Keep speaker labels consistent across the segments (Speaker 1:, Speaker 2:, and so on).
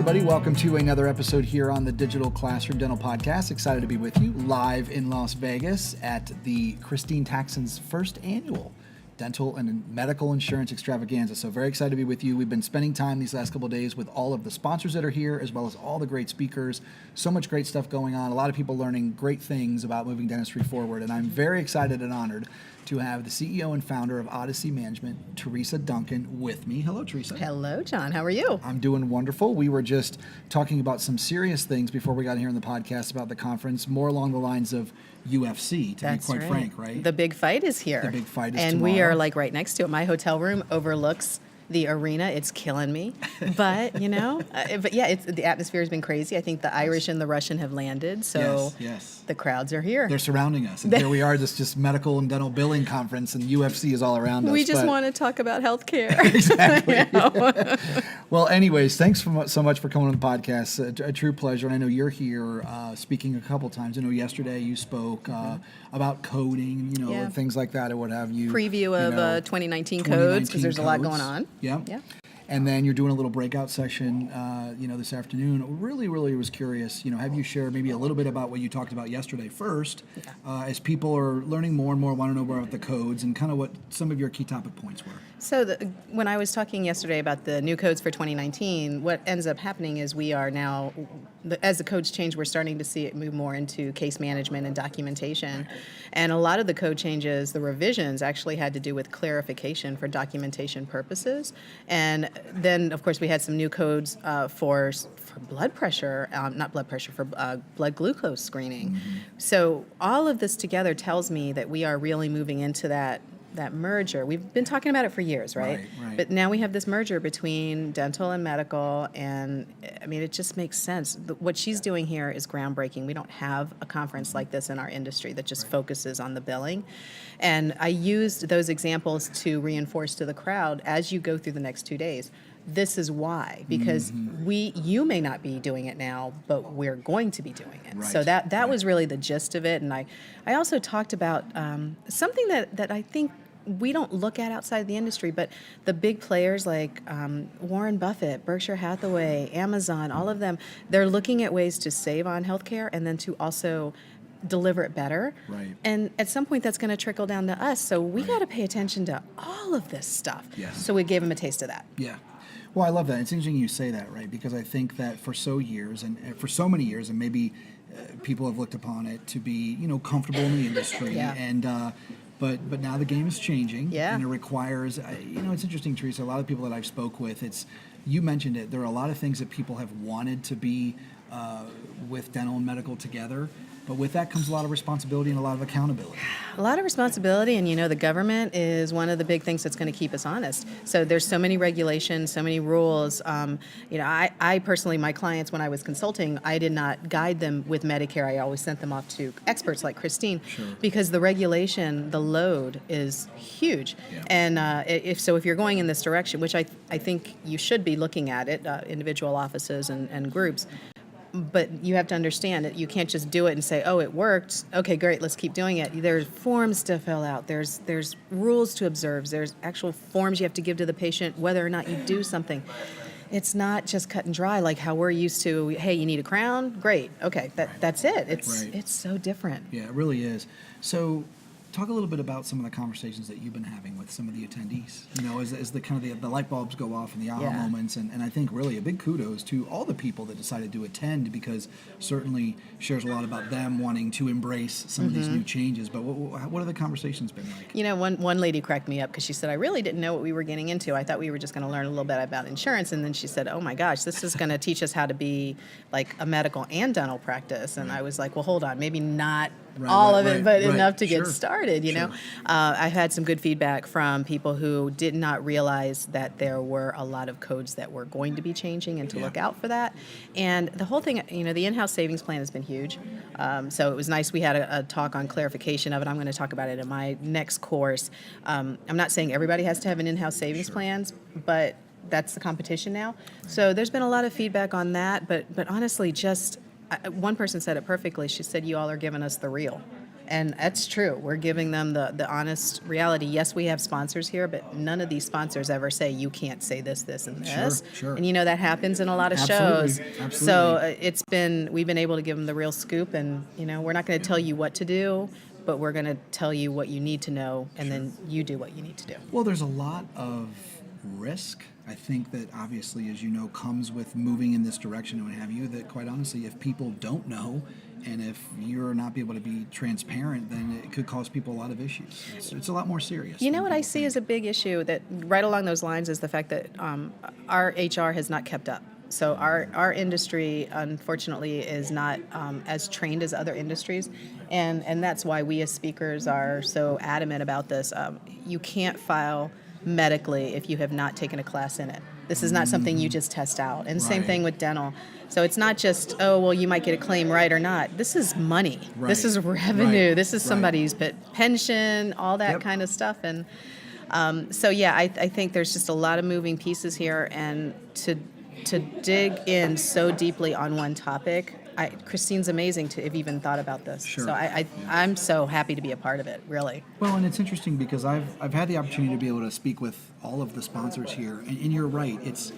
Speaker 1: everybody. Welcome to another episode here on the Digital Classroom Dental Podcast. Excited to be with you live in Las Vegas at the Christine Taxon's first annual dental and medical insurance extravaganza. So very excited to be with you. We've been spending time these last couple of days with all of the sponsors that are here, as well as all the great speakers. So much great stuff going on. A lot of people learning great things about moving dentistry forward. And I'm very excited and honored to have the CEO and founder of Odyssey Management, TeresaDuncan, with me. Hello, Teresa.
Speaker 2: Hello, John. How are you?
Speaker 1: I'm doing wonderful. We were just talking about some serious things before we got here in the podcast about the conference, more along the lines of UFC, to be quite frank, right?
Speaker 2: The big fight is here.
Speaker 1: The big fight is
Speaker 2: and
Speaker 1: tomorrow.
Speaker 2: we are like right next to it. My hotel room overlooks the arena. It's killing me. But, you know, the atmosphere has been crazy. I think the Irish and the Russian have landed. So
Speaker 1: yes.
Speaker 2: The crowds are here.
Speaker 1: They're surrounding us. And here we are, this just medical and dental billing conference, and UFC is all around us.
Speaker 2: We just want to talk about healthcare.
Speaker 1: Exactly. Well, anyways, thanks so much for coming on the podcast. A true pleasure. And I know you're here speaking a couple times. I know yesterday you spoke about coding, things like that, or what have you.
Speaker 2: Preview of 2019 codes, because there's a lot going on.
Speaker 1: Yeah. And then you're doing a little breakout session, this afternoon. Really was curious, have you shared maybe a little bit about what you talked about yesterday first, as people are learning more and more, want to know more about the codes and kind of what some of your key topic points were.
Speaker 2: So when I was talking yesterday about the new codes for 2019, what ends up happening is we are now, as the codes change, we're starting to see it move more into case management and documentation. And a lot of the code changes, the revisions, actually had to do with clarification for documentation purposes. And then, of course, we had some new codes for blood pressure, for blood glucose screening. Mm-hmm. So all of this together tells me that we are really moving into that merger. We've been talking about it for years, right? But now we have this merger between dental and medical, and I mean, it just makes sense. What she's doing here is groundbreaking. We don't have a conference like this in our industry that just focuses on the billing. And I used those examples to reinforce to the crowd, as you go through the next 2 days, this is why, because you may not be doing it now, but we're going to be doing it. So that was really the gist of it. And I also talked about something that I think we don't look at outside the industry, but the big players like Warren Buffett, Berkshire Hathaway, Amazon, all of them, they're looking at ways to save on healthcare and then to also deliver it better. Right. And at some point that's going to trickle down to us. So we got to pay attention to all of this stuff. Yes. So we gave them a taste of that.
Speaker 1: Yeah. Well, I love that. It's interesting you say that, right? Because I think that for so many years, and maybe people have looked upon it to be, comfortable in the industry. And but now the game is changing. And it requires, it's interesting, Teresa. A lot of people that I've spoke with, you mentioned it. There are a lot of things that people have wanted to be with dental and medical together. But with that comes a lot of responsibility and a lot of accountability.
Speaker 2: A lot of responsibility, and the government is one of the big things that's going to keep us honest. So there's so many regulations, so many rules. I personally, my clients, when I was consulting, I did not guide them with Medicare. I always sent them off to experts like Christine, because the regulation, the load is huge. And if you're going in this direction, which I think you should be looking at it, individual offices and groups. But you have to understand that you can't just do it and say, oh, it worked. Okay, great, let's keep doing it. There's forms to fill out. There's rules to observe. There's actual forms you have to give to the patient whether or not you do something. It's not just cut and dry like how we're used to, hey, you need a crown? Great. Okay, that's it. It's so different.
Speaker 1: Yeah, it really is. So talk a little bit about some of the conversations that you've been having with some of the attendees, as the kind of the light bulbs go off and the aha moments. And I think really a big kudos to all the people that decided to attend, because certainly shares a lot about them wanting to embrace some of these new changes. But what have the conversations been like?
Speaker 2: One lady cracked me up because she said, I really didn't know what we were getting into. I thought we were just going to learn a little bit about insurance. And then she said, oh my gosh, this is going to teach us how to be like a medical and dental practice. And I was like, well, hold on, maybe not all of it, but enough to get started, I've had some good feedback from people who did not realize that there were a lot of codes that were going to be changing and to look out for that. And the whole thing, the in-house savings plan has been huge. So it was nice. We had a talk on clarification of it. I'm going to talk about it in my next course. I'm not saying everybody has to have an in-house savings plans, but that's the competition now. So there's been a lot of feedback on that, but honestly, just one person said it perfectly. She said, you all are giving us the real. And that's true. We're giving them the honest reality. Yes, we have sponsors here, but none of these sponsors ever say you can't say this, this, and this.
Speaker 1: Sure.
Speaker 2: And that happens in a lot of shows.
Speaker 1: Absolutely.
Speaker 2: So we've been able to give them the real scoop, and we're not going to tell you what to do, but we're going to tell you what you need to know, and then you do what you need to do.
Speaker 1: Well, there's a lot of risk, I think, that obviously, as you know, comes with moving in this direction and what have you, that quite honestly, if people don't know, and if you're not able to be transparent, then it could cause people a lot of issues. It's a lot more serious.
Speaker 2: What I see as a big issue that right along those lines is the fact that our HR has not kept up. So our industry, unfortunately, is not as trained as other industries, and that's why we as speakers are so adamant about this. You can't file medically if you have not taken a class in it. This is not something you just test out. And same thing with dental. So it's not just, you might get a claim right or not. This is money. Right. This is revenue. This is somebody's pension, all that kind of stuff. And I think there's just a lot of moving pieces here. And to dig in so deeply on one topic, Christine's amazing to have even thought about this.
Speaker 1: Sure.
Speaker 2: So I'm so happy to be a part of it, really.
Speaker 1: Well, and it's interesting because I've had the opportunity to be able to speak with all of the sponsors here, and you're right. It's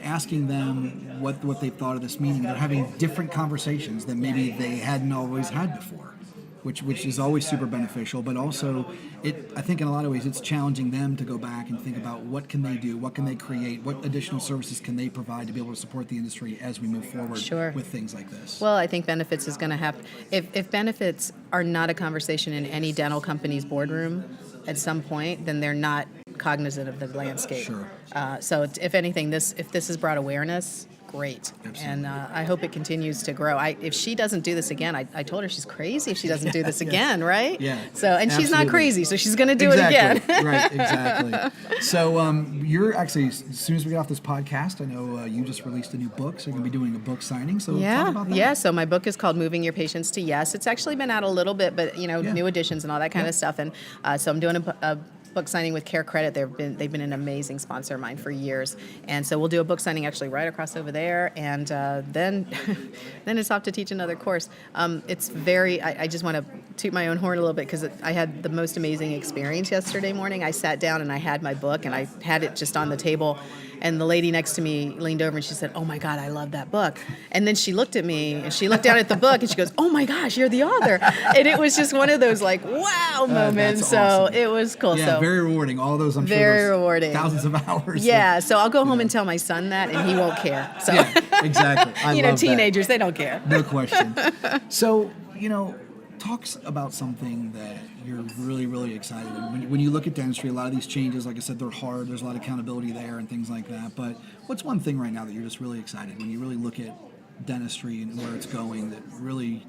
Speaker 1: asking them what they've thought of this meeting. They're having different conversations than maybe they hadn't always had before, which is always super beneficial. But also, I think in a lot of ways, it's challenging them to go back and think about what can they do, what can they create, what additional services can they provide to be able to support the industry as we move forward with things like this.
Speaker 2: Well, I think benefits is going to have, if benefits are not a conversation in any dental company's boardroom at some point, then they're not cognizant of the landscape.
Speaker 1: Sure.
Speaker 2: So if anything, if this has brought awareness, great.
Speaker 1: Absolutely.
Speaker 2: And I hope it continues to grow. If she doesn't do this again, I told her she's crazy if she doesn't do this again, right?
Speaker 1: Yeah.
Speaker 2: So, and she's not
Speaker 1: Absolutely.
Speaker 2: crazy, so she's going to do it again.
Speaker 1: Right, exactly. So you're actually, as soon as we get off this podcast, I know you just released a new book, so you're going to be doing a book signing. So talk about that.
Speaker 2: Yeah, so my book is called Moving Your Patients to Yes. It's actually been out a little bit, but, new editions and all that kind of stuff. And so I'm doing a book signing with Care Credit. They've been an amazing sponsor of mine for years, and so we'll do a book signing actually right across over there, and then it's off to teach another course. It's I just want to toot my own horn a little bit because I had the most amazing experience yesterday morning. I sat down and I had my book and I had it just on the table, and the lady next to me leaned over and she said, "Oh my God, I love that book." And then she looked at me and she looked down at the book and she goes, "Oh my gosh, you're the author." And it was just one of those like wow moments.
Speaker 1: That's
Speaker 2: so
Speaker 1: awesome.
Speaker 2: it was cool.
Speaker 1: Yeah,
Speaker 2: So
Speaker 1: very rewarding. All those, I'm sure,
Speaker 2: very
Speaker 1: those
Speaker 2: rewarding.
Speaker 1: thousands of hours.
Speaker 2: Yeah, so I'll go home and tell my son that, and he won't care. So
Speaker 1: Yeah, exactly. I love
Speaker 2: teenagers, they don't care.
Speaker 1: that. No question. So, talks about something that you're really, really excited about. When you look at dentistry, a lot of these changes, like I said, they're hard. There's a lot of accountability there and things like that. But what's one thing right now that you're just really excited when you really look at dentistry and where it's going that really,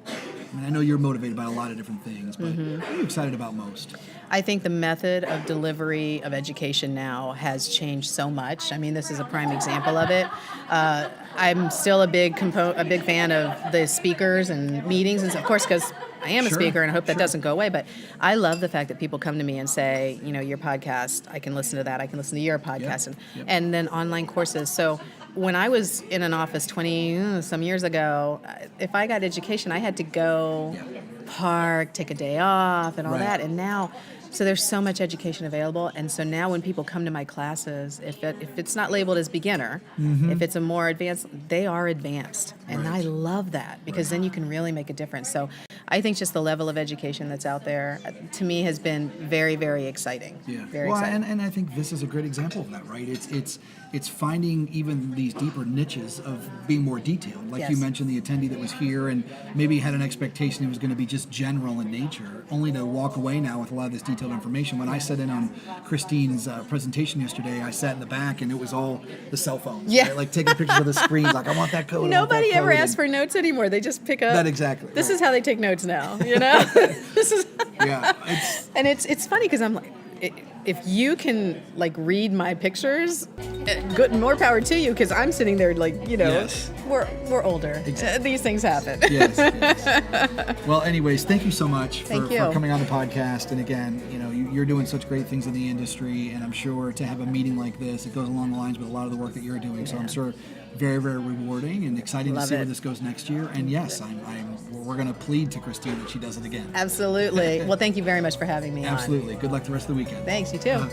Speaker 1: I know you're motivated by a lot of different things, but what are you excited about most?
Speaker 2: I think the method of delivery of education now has changed so much. I mean, this is a prime example of it. I'm still a big fan of the speakers and meetings, and of course, because I am a speaker, and I hope that doesn't go away. But I love the fact that people come to me and say, your podcast, I can listen to that. I can listen to your podcast, and then online courses. So when I was in an office 20 some years ago, if I got education, I had to go park, take a day off, and all that. And now, so there's so much education available. And so now when people come to my classes, if it's not labeled as beginner, if it's a more advanced, they are advanced. And I love that because then you can really make a difference. So I think just the level of education that's out there, to me, has been very, very exciting.
Speaker 1: Yeah.
Speaker 2: Very exciting.
Speaker 1: And I think this is a great example of that, right? It's finding even these deeper niches of being more detailed. Like you mentioned, the attendee that was here and maybe had an expectation it was going to be just general in nature, only to walk away now with a lot of this detailed information. When I sat in on Christine's presentation yesterday, I sat in the back and it was all the cell phones.
Speaker 2: Yeah.
Speaker 1: Right? Like taking pictures of the screens, like I want that code.
Speaker 2: Nobody ever asks for notes anymore. They just pick up.
Speaker 1: That exactly.
Speaker 2: This is how they take notes now, This is and it's funny because I'm like, if you can like read my pictures, good, more power to you because I'm sitting there like we're older.
Speaker 1: Exactly.
Speaker 2: These things happen.
Speaker 1: Yes. Well, anyways, thank you so much for coming on the podcast. And again, you're doing such great things in the industry, and I'm sure to have a meeting like this, it goes along the lines with a lot of the work that you're doing. So I'm sure very, very rewarding and exciting to see where this goes next year. And yes, we're going to plead to Christine that she does it again.
Speaker 2: Absolutely. Well, thank you very much for having me on.
Speaker 1: Absolutely. Good luck the rest of the weekend.
Speaker 2: Thanks, you too.